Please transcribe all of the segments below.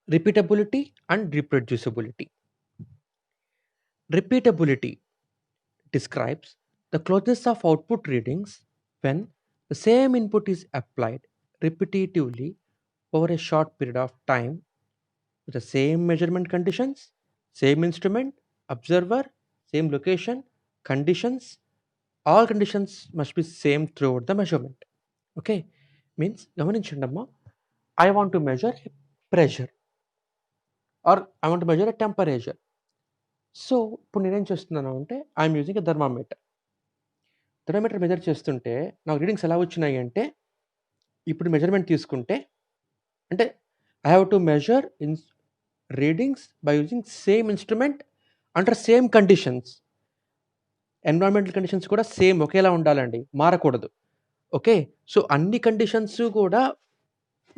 Repeatability and reproducibility. Repeatability describes the closeness of output readings when the same input is applied repetitively over a short period of time with the same measurement conditions, same instrument, observer, same location, conditions. All conditions must be same throughout the measurement. Okay, means గమనించండమ్మా, I want to measure a pressure or I want to measure a temperature. So ఇప్పుడు నేనేం చేస్తున్నాను అంటే I'm using a thermometer. Thermometer measure చేస్తుంటే నాకు readings ఎలా వచ్చినాయి అంటే, ఇప్పుడు మెజర్మెంట్ తీసుకుంటే అంటే I have to measure in readings by using same instrument under same conditions. Environmental conditions కూడా సేమ్ ఒకేలా ఉండాలండి, మారకూడదు. ఓకే, సో అన్ని కండిషన్స్ కూడా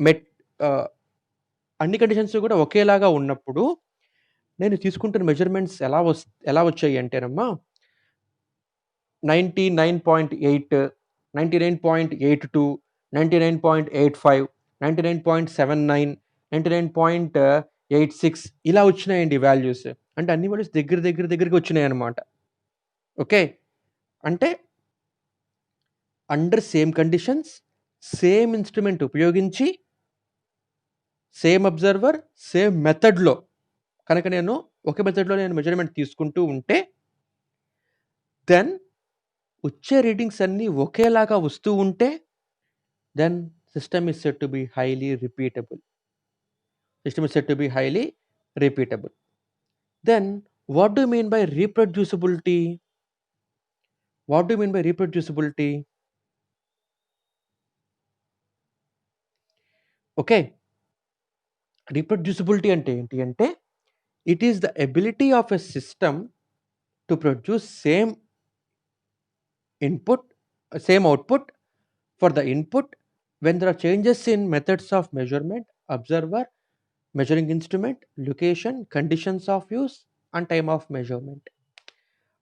మెట్ అన్ని కండిషన్స్ కూడా ఒకేలాగా ఉన్నప్పుడు నేను తీసుకుంటున్న మెజర్మెంట్స్ ఎలా వచ్చాయి అంటేనమ్మా 99.8, 99.82, 99.85, 99.79, 99.86 ఇలా వచ్చినాయండి వాల్యూస్. అంటే అన్ని వాల్యూస్ దగ్గరికి వచ్చినాయి అనమాట. ఓకే, అంటే under same conditions, same instrument ఉపయోగించి, సేమ్ అబ్జర్వర్, సేమ్ మెథడ్లో కనుక నేను ఒకే మెథడ్లో నేను మెజర్మెంట్ తీసుకుంటూ ఉంటే దెన్ వచ్చే రీడింగ్స్ అన్నీ ఒకేలాగా వస్తూ ఉంటే then system is said to be highly repeatable. System is said to be highly repeatable. Then what do mean by reproducibility? What do mean by reproducibility? Okay, reproducibility అంటే ఏంటి అంటే it is the ability of a system to produce same input, same output for the input when there are changes in methods of measurement, observer, measuring instrument, location, conditions of use and time of measurement.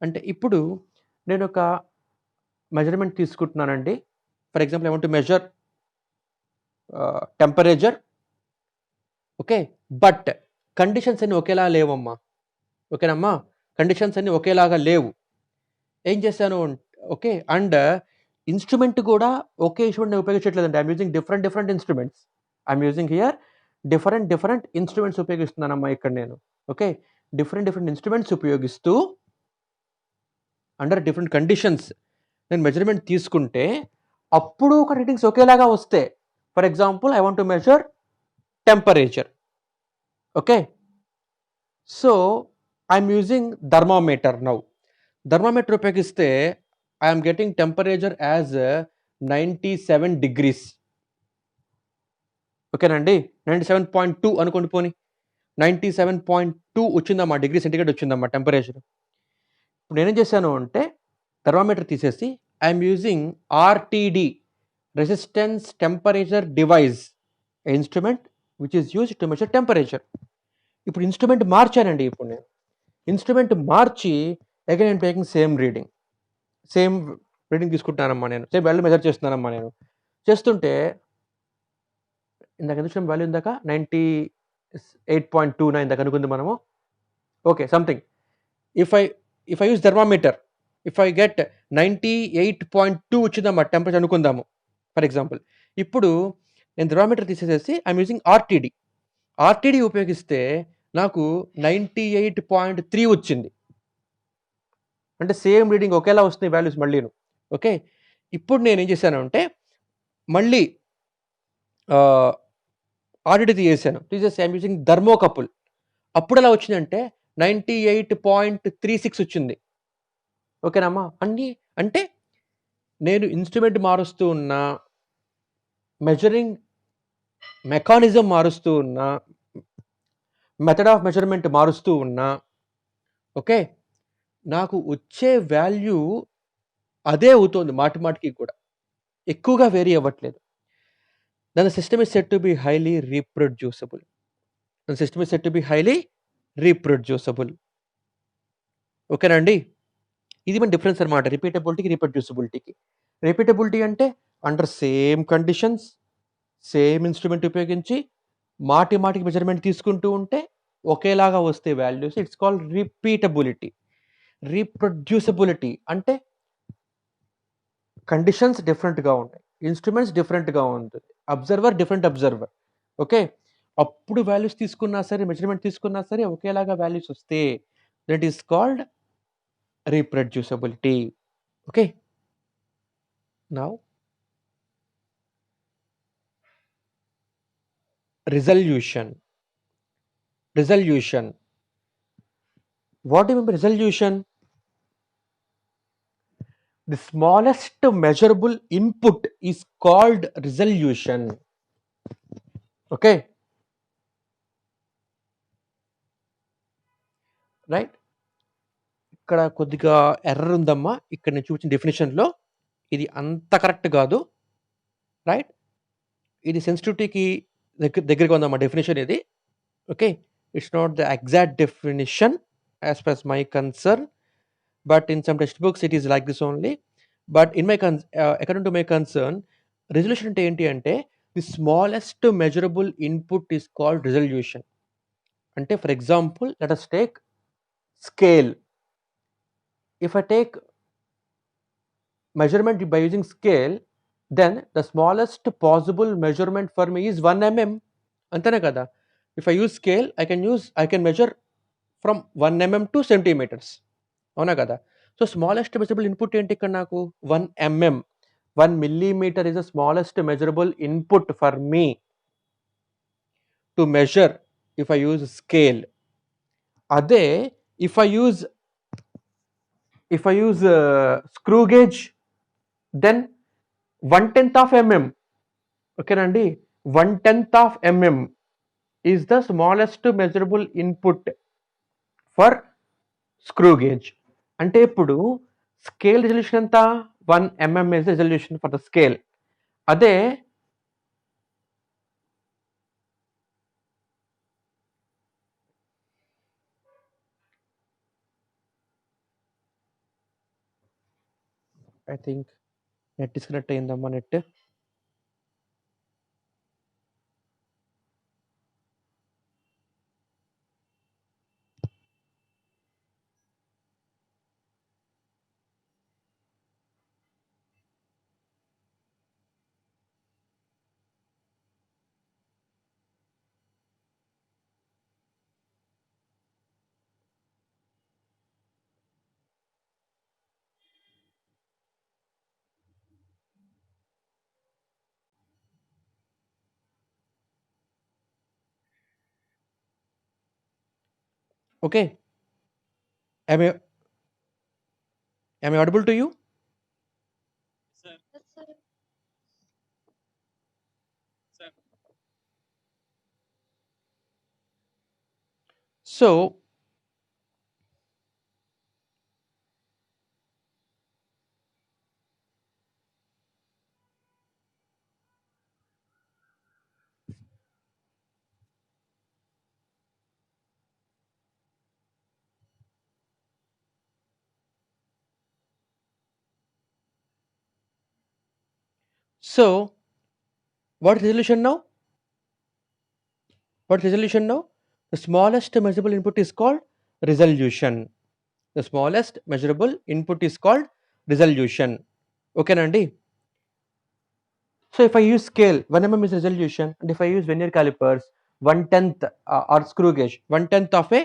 అంటే ఇప్పుడు నేను ఒక measurement తీసుకుంటున్నానండి. For example I want to measure temperature. Okay, but conditions అన్ని ఒకేలా లేవమ్మా. ఓకేనమ్మా, conditions అన్ని ఒకేలాగా లేవు. ఏం చేశాను? ఓకే, అండ్ ఇన్స్ట్రుమెంట్ కూడా ఒకే ఇన్స్ట్రుమెంట్ నేను ఉపయోగించట్లేదండి. I'm using different instruments. I'm using here different instruments ఉపయోగిస్తున్నానమ్మా ఇక్కడ నేను. ఓకే, డిఫరెంట్ ఇన్స్ట్రుమెంట్స్ ఉపయోగిస్తూ అండర్ డిఫరెంట్ కండిషన్స్ నేను మెజర్మెంట్ తీసుకుంటే అప్పుడు ఒక రీడింగ్స్ ఒకేలాగా వస్తే. For example I want to measure temperature. Okay, so I'm using thermometer now. Thermometer ఉపయోగిస్తే I'm getting temperature as 97 degrees. ఓకేనండి, 97.2 అనుకోండి, పోనీ 97.2 వచ్చిందమ్మా, డిగ్రీ సెంటిగ్రేడ్ వచ్చిందమ్మా టెంపరేచర్. ఇప్పుడు నేనేం చేశాను అంటే థర్మామీటర్ తీసేసి I'm using RTD, resistance temperature device, instrument which is used to measure temperature. ఇప్పుడు ఇన్స్ట్రుమెంట్ మార్చానండి. ఇప్పుడు నేను ఇన్స్ట్రుమెంట్ మార్చి again I'm taking same reading తీసుకుంటున్నానమ్మా. నేను సేమ్ వాల్యూ మెజర్ చేస్తున్నానమ్మా. నేను చేస్తుంటే ఇందాక ఎంత వాల్యూ ఇందాక 98.29 ఇందాక అనుకుంది మనము. Okay, something if I use thermometer, if I get 98.2 వచ్చిందమ్మా టెంపరేచర్ అనుకుందాము ఫర్ ఎగ్జాంపుల్. ఇప్పుడు నేను థర్మామీటర్ తీసేసేసి ఐఎమ్ యూజింగ్ ఆర్టీడీ ఉపయోగిస్తే నాకు 98.3 వచ్చింది. అంటే సేమ్ రీడింగ్ ఒకేలా వస్తున్నాయి వాల్యూస్ మళ్ళీను. ఓకే, ఇప్పుడు నేను ఏం చేశాను అంటే మళ్ళీ ఆర్టీడీ తీసేసి ఐఎమ్ యూజింగ్ థర్మోకపుల్. అప్పుడు ఎలా వచ్చిందంటే 98.36 వచ్చింది. ఓకేనమ్మా, అంటే నేను ఇన్స్ట్రుమెంట్ మారుస్తూ ఉన్నా, మెజరింగ్ మెకానిజం మారుస్తూ ఉన్నా, మెథడ్ ఆఫ్ మెజర్మెంట్ మారుస్తూ ఉన్నా, ఓకే, నాకు వచ్చే వాల్యూ అదే అవుతుంది మాటికి కూడా, ఎక్కువగా వేరీ అవ్వట్లేదు. దాని system is said to be highly reproducible. ఓకేనండి, ఇది మన డిఫరెన్స్ అనమాట రిపీటబిలిటీకి రీప్రొడ్యూసబిలిటీకి. రిపీటబిలిటీ అంటే under same conditions, same instrument ఉపయోగించి, మాటి మాటికి మెజర్మెంట్ తీసుకుంటూ ఉంటే ఒకేలాగా వస్తే values, it's called repeatability. Reproducibility అంటే కండిషన్స్ డిఫరెంట్‌గా ఉంటాయి. ఇన్‌స్ట్రుమెంట్స్ డిఫరెంట్‌గా ఉంటుంది. అబ్జర్వర్. ఓకే. అప్పుడు వాల్యూస్ తీసుకున్నా సరే, మెజర్మెంట్ తీసుకున్నా సరే ఒకేలాగా వాల్యూస్ వస్తే that is called reproducibility. Okay. Now resolution. Resolution. What do you mean by resolution? The smallest measurable input is called resolution. Okay, right? ఇక్కడ కొద్దిగా ఎర్రర్ ఉందమ్మా. ఇక్కడ నేను చూపించిన డెఫినిషన్‌లో ఇది అంత కరెక్ట్ కాదు. రైట్? ఇది సెన్సిటివిటీకి దగ్గరగా ఉందమ్మా డెఫినిషన్ ఇది. Okay. It's not the exact definition as per my concern. But in some textbooks it is like this only. But in my according to my concern, resolution అంటే ఏంటి అంటే the smallest measurable input is called resolution. అంటే for example, let us take scale. If I take measurement by using scale, then the smallest possible measurement for me is 1 mm. అంతేనే కదా. If I use scale, I can measure from 1 mm to centimeters. అవునా కదా. So smallest measurable input ఏంటి ఇక్కడ నాకు 1 mm. 1 millimeter is the smallest measurable input for me to measure if I use scale. అదే if I use screw gauge, then 1/10 of mm. ఓకేనండి. 1/10 of mm is the smallest measurable input for screw gauge. అంటే ఇప్పుడు scale resolution ఎంత? 1 mm is the resolution for the scale. అదే I think net disconnect అయిందమ్మా net. Okay. Am I audible to you? So what is resolution now? What is resolution now? The smallest measurable input is called resolution. The smallest measurable input is called resolution. ఓకేనండి. So if I use scale, 1 mm is resolution, and if I use vernier calipers, 1/10 or screw gauge, 1/10 of a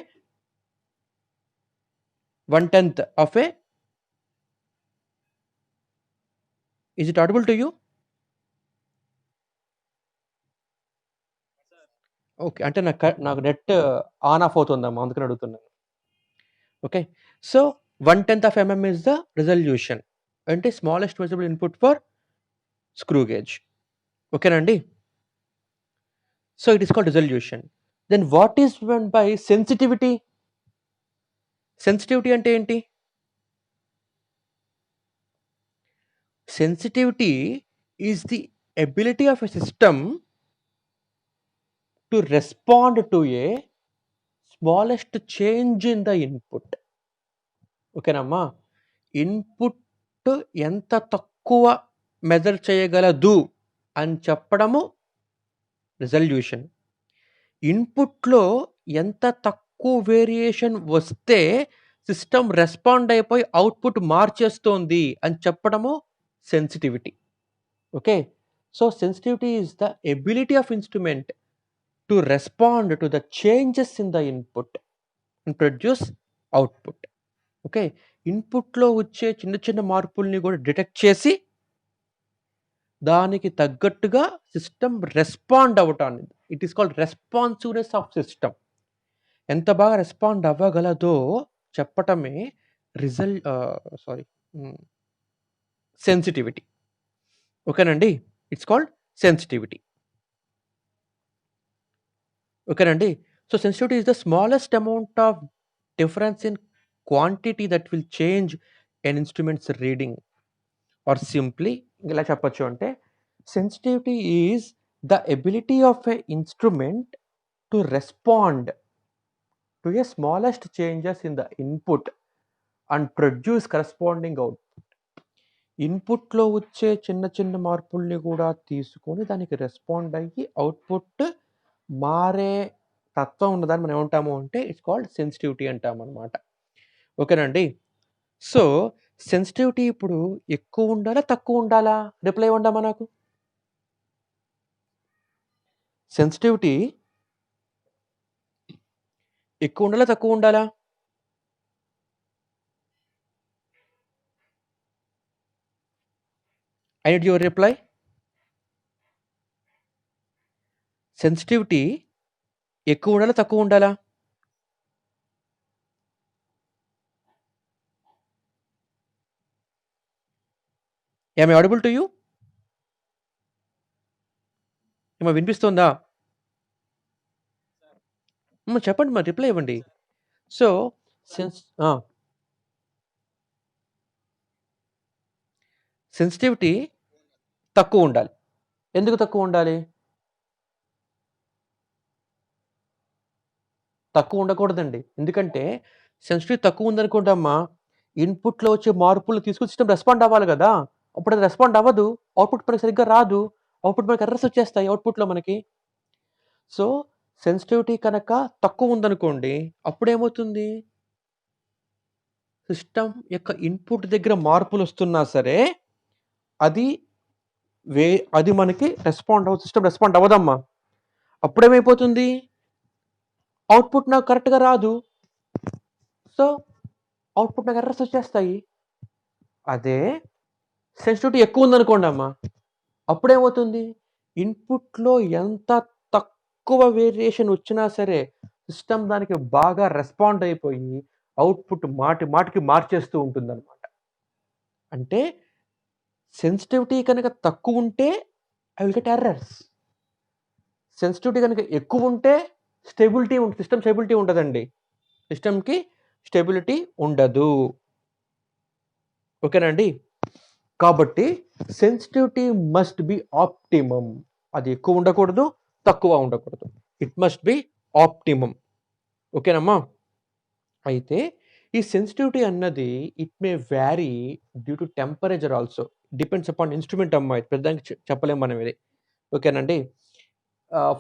1/10 of a, is it audible to you? Okay. అంటే నాకు net on off అవుతుందమ్మా, అందుకని అడుగుతున్నాను. Okay. So 1/10 of mm is the resolution. అంటే smallest measurable input for screw gauge. ఓకేనండి. So it is called resolution. Then what is mean by sensitivity? Sensitivity అంటే ఏంటి? Sensitivity is the ability of a system to respond to a smallest change in the input. ఓకేనమ్మా. Input ఎంత తక్కువ measure చేయగలదు అని చెప్పడము resolution. ఇన్పుట్‌లో ఎంత తక్కువ వేరియేషన్ వస్తే సిస్టమ్ రెస్పాండ్ అయిపోయి అవుట్‌పుట్ మార్చేస్తోంది అని చెప్పడము sensitivity. Okay. So, sensitivity is the ability of instrument to respond to the changes in the input and produce output. Okay. ఇన్పుట్‌లో వచ్చే చిన్న చిన్న మార్పుల్ని కూడా డిటెక్ట్ చేసి దానికి తగ్గట్టుగా సిస్టమ్ రెస్పాండ్ అవ్వటాన్ని it is called responsiveness of system. ఎంత బాగా రెస్పాండ్ అవ్వగలదో చెప్పటమే సారీ హ్మ్. సెన్సిటివిటీ. ఓకేనండి. It's called sensitivity. ఓకేనండి. So, sensitivity is the smallest amount of difference in quantity that will change an instrument's reading or simply ఇలా చెప్పొచ్చు అంటే sensitivity is the ability of a instrument to respond to a smallest changes in the input and produce corresponding out. ఇన్పుట్‌లో వచ్చే చిన్న చిన్న మార్పుల్ని కూడా తీసుకొని దానికి రెస్పాండ్ అయ్యి అవుట్‌పుట్ మారే తత్వం ఉన్నదాన్ని మనం ఏమంటాము అంటే ఇట్స్ కాల్డ్ సెన్సిటివిటీ అంటామనమాట. ఓకేనండి. సో, సెన్సిటివిటీ ఇప్పుడు ఎక్కువుండాలా? తక్కువుండాలా? రిప్లై ఇవ్వండమ్మా నాకు. సెన్సిటివిటీ ఎక్కువుండాలా? తక్కువుండాలా? I need your reply. Sensitivity ఎక్కువుండాలా? తక్కువుండాలా? Am I audible to you? ఏమ్మా వినిపిస్తోందా? చెప్పండి మరి రిప్లై ఇవ్వండి. సో, సెన్స్ ఆ! సెన్సిటివిటీ తక్కువుండాలి. ఎందుకు తక్కువుండాలి? తక్కువుండకూడదండి. ఎందుకంటే సెన్సిటివిటీ తక్కువుందనుకోండమ్మా, ఇన్‌పుట్‌లో వచ్చే మార్పులు తీసుకొని సిస్టమ్ రెస్పాండ్ అవ్వాలి గదా! అప్పుడది రెస్పాండ్ అవ్వదు. అవుట్‌పుట్ మనకి సరిగ్గా రాదు. అవుట్‌పుట్ మనకి ఎర్రర్స్ వచ్చేస్తాయి అవుట్‌పుట్‌లో మనకి. సో, సెన్సిటివిటీ కనుక తక్కువుందనుకోండి, అప్పుడేమవుతుంది? సిస్టమ్ యొక్క ఇన్పుట్ దగ్గర మార్పులొస్తున్నా సరే, అది వే అది మనకి సిస్టమ్ రెస్పాండ్ అవ్వదమ్మా. అప్పుడేమైపోతుంది? అవుట్‌పుట్ నాకు కరెక్ట్‌గా రాదు. సో, అవుట్‌పుట్ నాకు ఎర్రర్స్ వచ్చేస్తాయి. అదే సెన్సిటివిటీ ఎక్కువుందనుకోండమ్మా, అప్పుడేమవుతుంది? ఇన్పుట్‌లో ఎంత తక్కువ వేరియేషన్ వచ్చినా సరే, సిస్టమ్ దానికి బాగా రెస్పాండ్ అయిపోయి, అవుట్‌పుట్ మాటి మాటికి మార్చేస్తూ ఉంటుందనమాట. అంటే సెన్సిటివిటీ కనుక తక్కువుంటే I will get errors. Sensitivity గనుక ఎక్కువుంటే సిస్టమ్ స్టెబిలిటీ ఉండదండి. సిస్టమ్‌కి స్టెబిలిటీ ఉండదు. ఓకేనా అండి? కాబట్టి సెన్సిటివిటీ మస్ట్ బి ఆప్టిమమ్. అది ఎక్కువ ఉండకూడదు, తక్కువ ఉండకూడదు. It must be optimum. ఓకేనమ్మా? అయితే ఈ సెన్సిటివిటీ అన్నది it may vary due to temperature also. Depends upon instrument అమ్మా. ఇది పెద్దాక చెప్పలేం మనం ఇది. ఓకేనండి?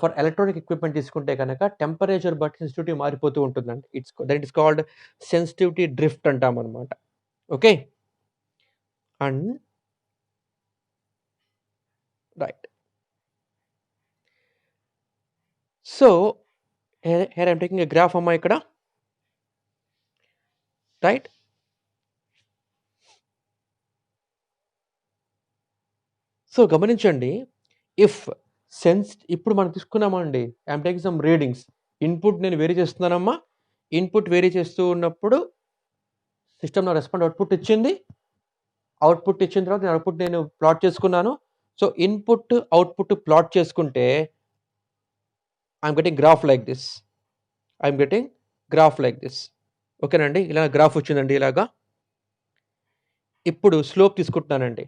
ఫర్ ఎలక్ట్రానిక్ ఎక్విప్‌మెంట్ తీసుకుంటే గనక టెంపరేచర్ బట్టి సెన్సిటివిటీ మారిపోతూ ఉంటుందండి. That is called sensitivity drift అంటామనమాట. Okay. And right. So, here I am taking a graph అమ్మా ఇక్కడ. రైట్. సో, గమనించండి. ఇఫ్ ఇప్పుడు మనం తీసుకున్నామండి. I am taking some readings. Input నేను వేరీ చేస్తున్నానమ్మా. ఇన్‌పుట్ వేరీ చేస్తూ ఉన్నప్పుడు సిస్టమ్ నా రెస్పాండ్ అవుట్‌పుట్ ఇచ్చిన తర్వాత నేను ప్లాట్ చేసుకున్నాను. సో, ఇన్‌పుట్, అవుట్‌పుట్ ప్లాట్ చేసుకుంటే I am getting graph like this. I am getting graph like this. ఓకేనండి. ఇలా గ్రాఫ్ వచ్చిందండి ఇలాగా. ఇప్పుడు స్లోప్ తీసుకుంటున్నానండి.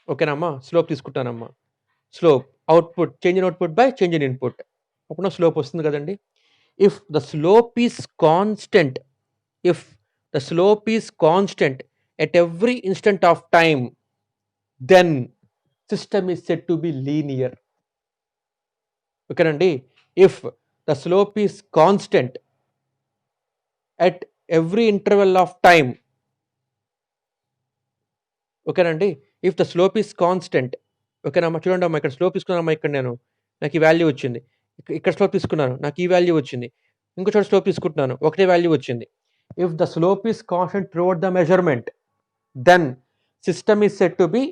ఓకేనమ్మా. స్లోప్ తీసుకుంటానమ్మా. Slope change in output by change in input. అప్పుడు నాకు స్లోప్ వస్తుంది కదండీ. If the slope is constant if the slope is constant at every instant of time then system is said to be linear. ఓకేనండి. If the slope is constant at every interval of time. ఓకేనండి. If the slope is constant, ఓకేనమ్మా. చూడండమ్మా, ఇక్కడ slope తీసుకున్నానమ్మా, ఇక్కడ నేను నాకు ఈ value వచ్చింది. ఇక్కడ స్లోప్ తీసుకున్నాను, నాకు ఈ వాల్యూ వచ్చింది. ఇంకో చోట స్లోప్ తీసుకుంటున్నాను, ఒకటే వాల్యూ వచ్చింది. If the slope is constant throughout the measurement, then system is said to be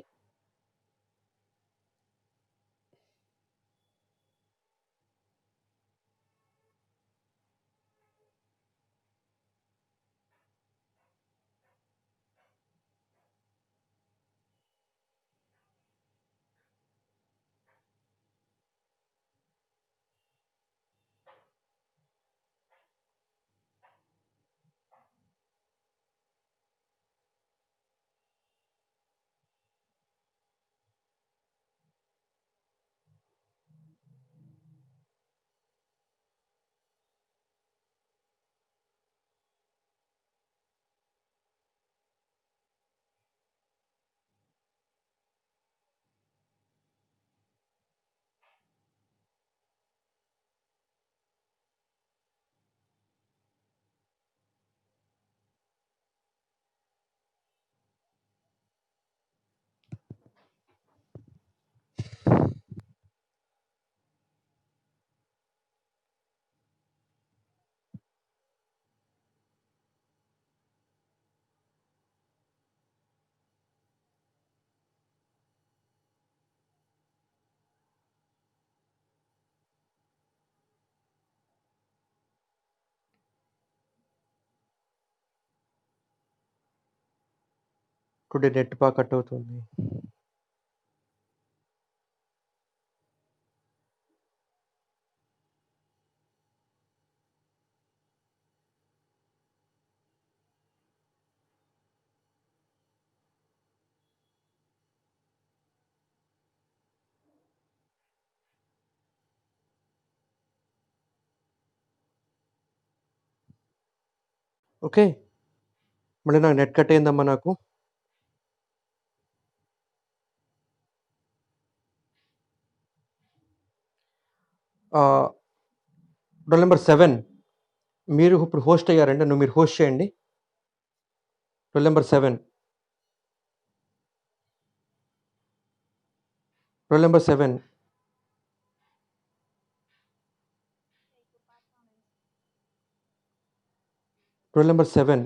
today net బాగా కట్ అవుతుంది. ఓకే, మళ్ళీ నాకు నెట్ కట్ అయిందమ్మా. నాకు రోల్ నెంబర్ 7 మీరు ఇప్పుడు హోస్ట్ అయ్యారండి. మీరు హోస్ట్ చేయండి. Roll number 7, roll number 7. Roll number 7.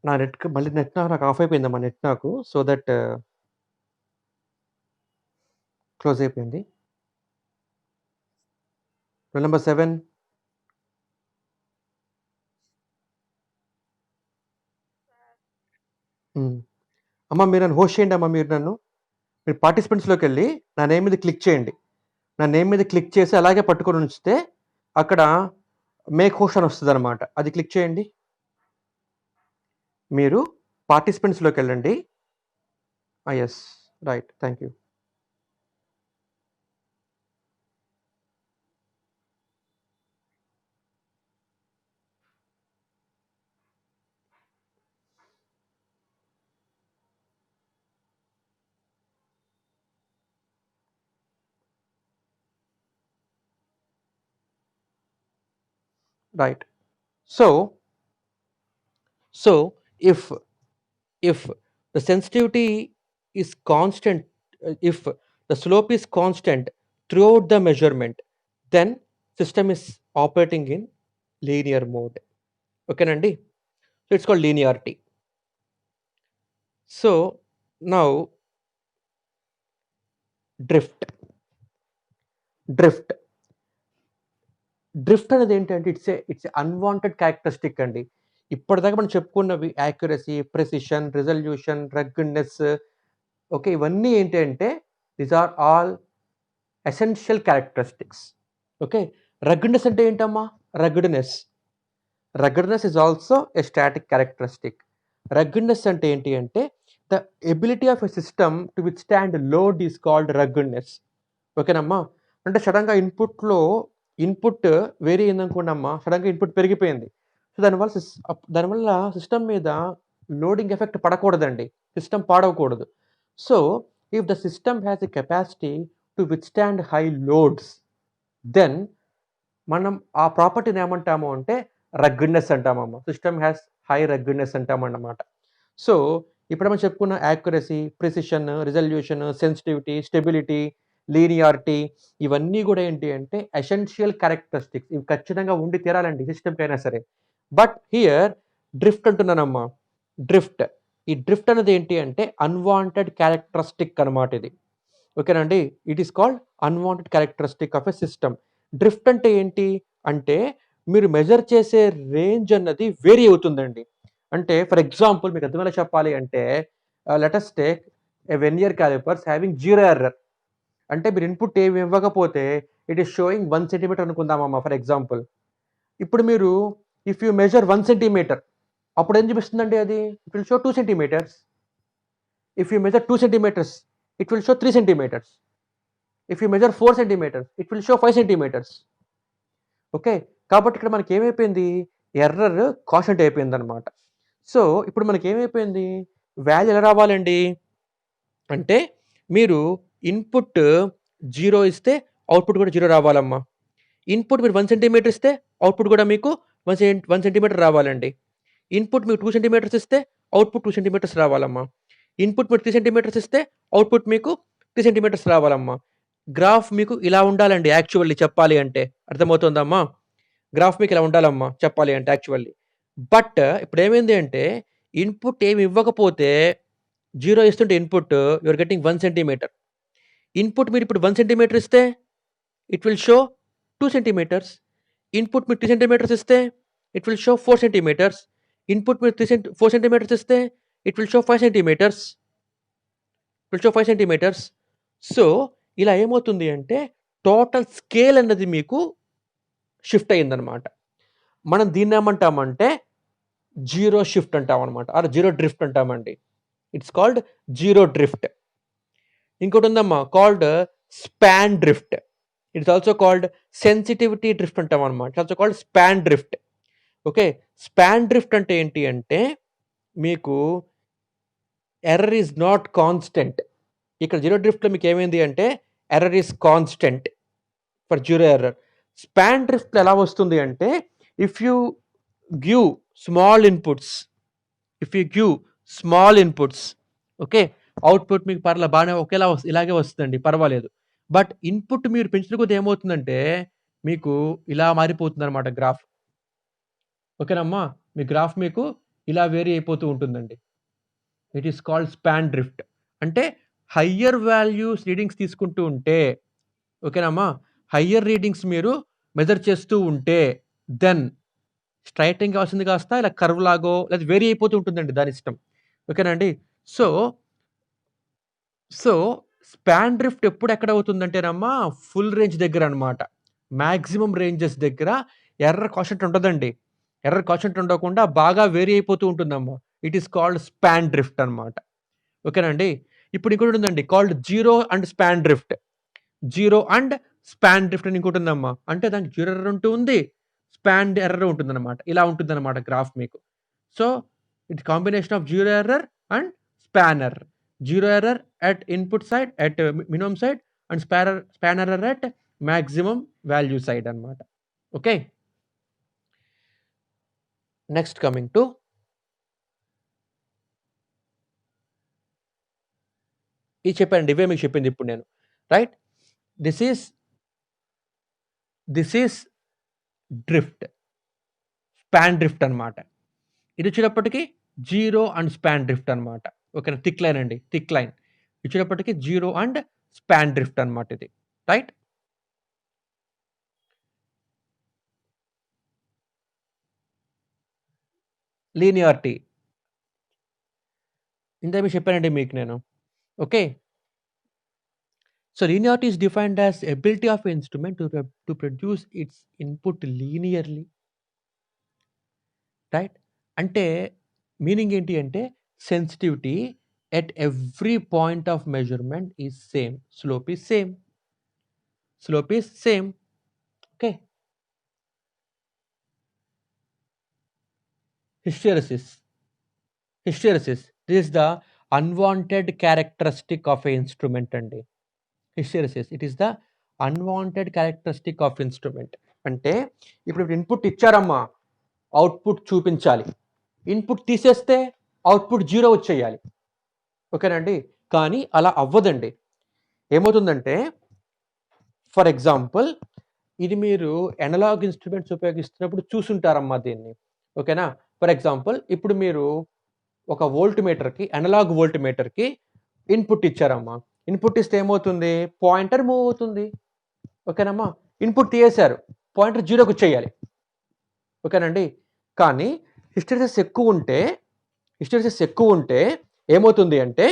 నా నెట్ మళ్ళీ నెట్ నాకు ఆఫ్ అయిపోయిందమ్మా. నెట్ నాకు సో దట్ క్లోజ్ అయిపోయింది. Roll number 7. అమ్మ మీరు నన్ను హోస్ట్ చేయండి. అమ్మ మీరు పార్టిసిపెంట్స్లోకి వెళ్ళి నా నేమ్ మీద క్లిక్ చేయండి. నా నేమ్ మీద క్లిక్ చేసి అలాగే పట్టుకొని ఉంచితే అక్కడ మేక్ హోస్ట్ అని వస్తుంది అనమాట. అది క్లిక్ చేయండి. మీరు పార్టిసిపెంట్స్లోకి వెళ్ళండి. Yes, right, thank you. Right. So if the sensitivity is constant, if the slope is constant throughout the measurement, then system is operating in linear mode. Okay nandi, so it's called linearity. So now drift అనేది ఏంటంటే it's unwanted characteristic అండి. ఇప్పటిదాకా మనం చెప్పుకున్నవి accuracy, precision, resolution, ruggedness, okay, ఇవన్నీ ఏంటంటే these are all essential characteristics. Okay, ruggedness అంటే ఏంటమ్మా? Ruggedness is also a static characteristic. Ruggedness అంటే ఏంటి అంటే the ability of a system to withstand load is called ruggedness. ఓకేనమ్మా. అంటే సడన్గా ఇన్పుట్ వేరీ అయిందనుకోండి అమ్మా, సడన్గా ఇన్పుట్ పెరిగిపోయింది. సో దానివల్ల సిస్టమ్ మీద లోడింగ్ ఎఫెక్ట్ పడకూడదండి, సిస్టమ్ పాడవకూడదు. So if the system has a capacity to withstand high loads, then మనం ఆ ప్రాపర్టీని ఏమంటాము అంటే రగ్గిడ్నెస్ అంటామమ్మ. సిస్టమ్ హ్యాస్ హై రగ్గిడ్నెస్ అంటామన్నమాట. సో ఇప్పుడు మనం చెప్పుకున్న accuracy, precision, resolution, sensitivity, stability, linearity ఇవన్నీ కూడా ఏంటి అంటే ఎసెన్షియల్ క్యారెక్టరిస్టిక్స్. ఇవి ఖచ్చితంగా ఉండి తీరాలండి సిస్టమ్కి అయినా సరే. బట్ హియర్ డ్రిఫ్ట్ అంటున్నానమ్మా. డ్రిఫ్ట్, ఈ డ్రిఫ్ట్ అనేది ఏంటి అంటే అన్వాంటెడ్ క్యారెక్టరిస్టిక్ అనమాట ఇది. ఓకేనండి. It is called unwanted characteristic of a system. Drift అంటే ఏంటి అంటే మీరు మెజర్ చేసే రేంజ్ అన్నది వేరీ అవుతుందండి. అంటే ఫర్ ఎగ్జాంపుల్ మీకు అర్థమయ్యేలా చెప్పాలి అంటే let us take a vernier calipers having 0 error. అంటే మీరు ఇన్పుట్ ఏమి ఇవ్వకపోతే ఇట్ ఈస్ షోయింగ్ 1 సెంటీమీటర్ అనుకుందామమ్మా ఫర్ ఎగ్జాంపుల్. ఇప్పుడు మీరు ఇఫ్ యూ మెజర్ 1 సెంటీమీటర్ అప్పుడు ఏం చూపిస్తుందండి అది? It will show 2 centimetres. If you measure 2 centimetres it will show 3 centimetres. If you measure 4 centimetres it will show 5 centimetres. Okay. కాబట్టి ఇక్కడ మనకి ఏమైపోయింది? ఎర్రర్ కాన్స్టెంట్ అయిపోయిందనమాట. సో ఇప్పుడు మనకి ఏమైపోయింది? వాల్యూ ఎలా రావాలండి? అంటే మీరు ఇన్పుట్ 0 ఇస్తే అవుట్పుట్ కూడా 0 రావాలమ్మా. ఇన్పుట్ మీరు 1 సెంటీమీటర్ ఇస్తే అవుట్పుట్ కూడా మీకు 1 సెంటీమీటర్ రావాలండి. ఇన్పుట్ మీకు 2 సెంటీమీటర్స్ ఇస్తే అవుట్పుట్ 2 సెంటీమీటర్స్ రావాలమ్మా. ఇన్పుట్ మీరు 3 సెంటీమీటర్స్ ఇస్తే అవుట్పుట్ మీకు 3 సెంటీమీటర్స్ రావాలమ్మా. గ్రాఫ్ మీకు ఇలా ఉండాలండి యాక్చువల్లీ చెప్పాలి అంటే. అర్థమవుతుందమ్మా? గ్రాఫ్ మీకు ఇలా ఉండాలమ్మా చెప్పాలి అంటే యాక్చువల్లీ. బట్ ఇప్పుడేమైంది అంటే ఇన్పుట్ ఏమి ఇవ్వకపోతే 0 ఇస్తుంటే input you are getting 1 centimetre. Input మీరు ఇప్పుడు 1 సెంటీమీటర్ ఇస్తే it will show 2 centimetres. Input మీరు 3 సెంటీమీటర్స్ ఇస్తే it will show 4 centimetres. Input మీరు 4 సెంటీమీటర్స్ ఇస్తే it will show 5 centimetres. It will show 5 centimetres. So ఇలా ఏమవుతుంది అంటే టోటల్ స్కేల్ అన్నది మీకు షిఫ్ట్ అయిందనమాట. మనం దీన్ని ఏమంటామంటే జీరో షిఫ్ట్ అంటామనమాట. ఆర్ జీరో డ్రిఫ్ట్ అంటామండి. It's called zero drift. ఇంకోటి ఉందమ్మా called span drift. It's also called sensitivity drift అంటాం అనమాట. It's also called span drift. Okay. Span drift అంటే ఏంటి అంటే మీకు ఎర్రర్ ఈజ్ నాట్ కాన్స్టెంట్. ఇక్కడ జీరో డ్రిఫ్ట్లో మీకు ఏమైంది అంటే error is constant for zero error. Span drift ఎలా వస్తుంది అంటే if you give small inputs, if you give small inputs, okay, output మీకు బాగానే ఒకేలా ఇలాగే వస్తుందండి, పర్వాలేదు. బట్ ఇన్పుట్ మీరు పెంచిన కొద్ది ఏమవుతుందంటే మీకు ఇలా మారిపోతుంది అనమాట గ్రాఫ్. ఓకేనమ్మా? మీ గ్రాఫ్ మీకు ఇలా వేరీ అయిపోతూ ఉంటుందండి. It is called span drift. అంటే హయ్యర్ వాల్యూస్ రీడింగ్స్ తీసుకుంటూ ఉంటే, ఓకేనమ్మా, హయ్యర్ రీడింగ్స్ మీరు మెజర్ చేస్తూ ఉంటే దెన్ స్ట్రైటింగ్ కావాల్సింది కాస్త ఇలా కర్వ్ లాగో లేదా వేరీ అయిపోతూ ఉంటుందండి దాని ఇష్టం. ఓకేనండి? సో సో స్పాన్ డ్రిఫ్ట్ ఎప్పుడు ఎక్కడ అవుతుందంటేనమ్మా ఫుల్ రేంజ్ దగ్గర అనమాట. మాక్సిమం రేంజెస్ దగ్గర ఎర్రర్ కాన్స్టెంట్ ఉండదండి. ఎర్రర్ కాన్స్టెంట్ ఉండకుండా బాగా వేరీ అయిపోతూ ఉంటుందమ్మా. It is called span drift అనమాట. ఓకేనండి? ఇప్పుడు ఇంకోటి ఉందండి called zero and span drift. Zero and span drift అని ఇంకోటి ఉందమ్మా. అంటే దానికి జీరో ఎర్రర్ ఉంటూ ఉంది, స్పాన్ ఎర్రర్ ఉంటుందన్నమాట. ఇలా ఉంటుందన్నమాట గ్రాఫ్ మీకు. So it's combination of zero error and span error. Zero error at input side, at minimum side, and span error at maximum value side అన్నమాట. ఓకే. నెక్స్ట్ కమింగ్ టు ఇది చెప్పానండి, ఇవే మీకు చెప్పింది ఇప్పుడు నేను, right? This is drift, span drift అనమాట. ఇది వచ్చేటప్పటికి జీరో అండ్ స్పాన్ డ్రిఫ్ట్ అనమాట. ఓకేనా? థిక్ లైన్ అండి, థిక్ లైన్ ఇచ్చేటప్పటికి జీరో అండ్ స్పాన్ డ్రిఫ్ట్ అనమాట ఇది, రైట్? లీనియారిటీ ఇంత మీకు చెప్పానండి మీకు నేను. Okay. So linearity is defined as ability of an instrument to produce its input linearly, right? అంటే మీనింగ్ ఏంటి అంటే sensitivity at every point of measurement is same, slope is same, slope is same. Okay. hysteresis, this is the unwanted characteristic of a instrument అండి. Hysteresis it is the unwanted characteristic of instrument. అంటే ఇప్పుడు input ఇచ్చారమ్మా, output చూపించాలి. Input తీసేస్తే output zero వచ్చేయాలి. ఓకేనండి. కానీ అలా అవ్వదండి. ఏమవుతుందంటే ఫర్ ఎగ్జాంపుల్ ఇది మీరు అనలాగ్ ఇన్స్ట్రుమెంట్స్ ఉపయోగిస్తున్నప్పుడు చూసుంటారమ్మా దీన్ని. ఓకేనా. ఫర్ ఎగ్జాంపుల్ ఇప్పుడు మీరు ఒక వోల్ట్ మీటర్కి, అనలాగ్ వోల్ట్ మీటర్కి ఇన్పుట్ ఇచ్చారమ్మా. ఇన్పుట్ ఇస్తే ఏమవుతుంది, పాయింటర్ మూవ్ అవుతుంది. ఓకేనమ్మా. ఇన్పుట్ తీసేశారు, పాయింటర్ జీరోకి వచ్చేయాలి. ఓకేనండి. కానీ హిస్టెరిసిస్ ఎక్కువ ఉంటే ఏమవుతుంది అంటే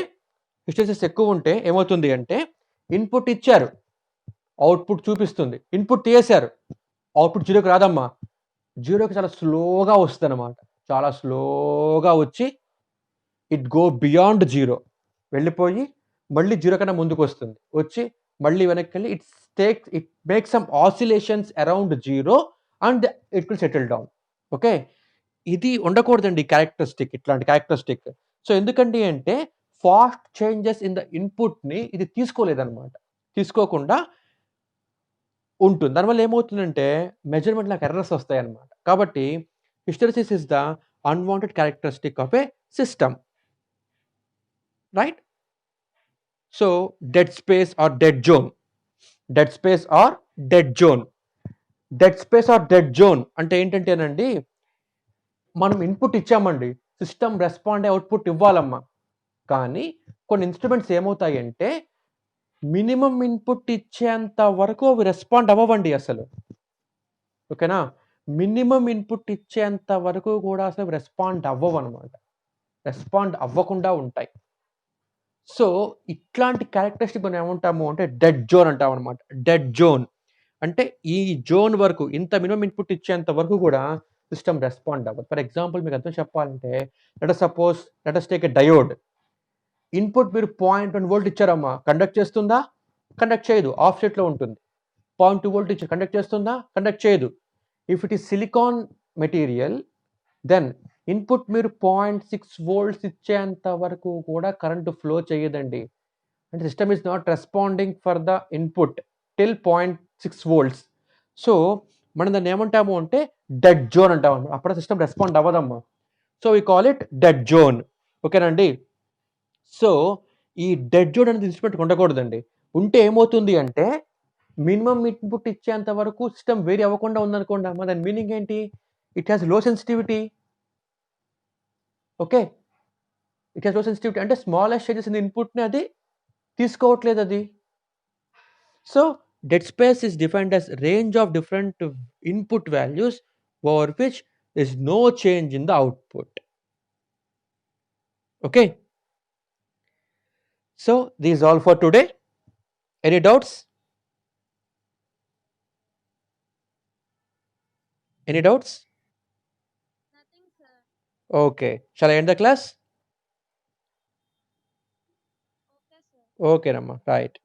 ఇన్పుట్ ఇచ్చారు, అవుట్పుట్ చూపిస్తుంది. ఇన్పుట్ తీసేశారు, అవుట్పుట్ జీరోకి రాదమ్మా. జీరోకి చాలా స్లోగా వస్తుంది అనమాట. చాలా స్లోగా వచ్చి ఇట్ గో బియాండ్ జీరో, వెళ్ళిపోయి మళ్ళీ జీరో కన్నా ముందుకు వస్తుంది, వచ్చి మళ్ళీ వెనక్కి వెళ్ళి it make some oscillations around zero and it will settle down. Okay. ఇది ఉండకూడదండి క్యారెక్టరిస్టిక్, ఇట్లాంటి క్యారెక్టరిస్టిక్. సో ఎందుకండి అంటే ఫాస్ట్ చేంజెస్ ఇన్ ద ఇన్పుట్ని ఇది తీసుకోలేదన్నమాట, తీసుకోకుండా ఉంటుంది. దానివల్ల ఏమవుతుందంటే మెజర్మెంట్ నాకు ఎర్రర్స్ వస్తాయి అన్నమాట. కాబట్టి hysteresis is the unwanted characteristic of a system, right? So dead space or dead zone. Dead space or dead zone. Dead space or dead zone అంటే ఏంటంటేనండి, మనం ఇన్పుట్ ఇచ్చామండి, సిస్టమ్ రెస్పాండ్ అవుట్పుట్ ఇవ్వాలమ్మా. కానీ కొన్ని ఇన్స్ట్రుమెంట్స్ ఏమవుతాయి అంటే మినిమం ఇన్పుట్ ఇచ్చేంత వరకు అవి రెస్పాండ్ అవ్వవండి అసలు. ఓకేనా. మినిమం ఇన్పుట్ ఇచ్చేంత వరకు కూడా అసలు రెస్పాండ్ అవ్వవు అనమాట, రెస్పాండ్ అవ్వకుండా ఉంటాయి. సో ఇట్లాంటి క్యారెక్టరిస్టిక్ మనం ఏమంటాము అంటే డెడ్ జోన్ అంటాం అనమాట. డెడ్ జోన్ అంటే ఈ జోన్ వరకు, ఇంత మినిమం ఇన్పుట్ ఇచ్చేంత వరకు కూడా సిస్టమ్ రెస్పాండ్ అవ్వదు. ఫర్ ఎగ్జాంపుల్ మీకు అర్థం చెప్పాలంటే let us take a diode. Input మీరు 0.1 వోల్ట్ ఇచ్చారమ్మా, కండక్ట్ చేస్తుందా? కండక్ట్ చేయదు, ఆఫ్ స్టేట్లో ఉంటుంది. 0.2 వోల్ట్ ఇచ్చారు, కండక్ట్ చేస్తుందా? కండక్ట్ చేయదు. If it is silicon material then input మీరు 0.6 వోల్ట్స్ ఇచ్చేంత వరకు కూడా కరెంటు ఫ్లో చేయదండి. అంటే system is not responding for the input till 0.6 volts. So మనం దాన్ని ఏమంటాము అంటే డెడ్ జోన్ అంటాము. అప్పుడు సిస్టమ్ రెస్పాండ్ అవ్వదమ్మా. So we call it dead zone. ఓకేనండి. సో ఈ డెడ్ జోన్ అనేది ఇన్స్ట్రుమెంట్ ఉండకూడదండి. ఉంటే ఏమవుతుంది అంటే మినిమం ఇన్పుట్ ఇచ్చేంత వరకు సిస్టమ్ వేరీ అవ్వకుండా ఉందనుకోండి అమ్మా, దాని మీనింగ్ ఏంటి, ఇట్ హ్యాస్ లో సెన్సిటివిటీ. ఓకే. ఇట్ హ్యాస్ లో సెన్సిటివిటీ అంటే స్మాలెస్ట్ చేంజెస్ ఇన్ ఇన్పుట్ని అది తీసుకోవట్లేదు అది. So dead space is defined as range of different input values over which there is no change in the output. Okay. So this is all for today. Any doubts? Any doubts? Nothing, sir. Okay. Shall I end the class? Okay, sir. Okay, Ramma. Right.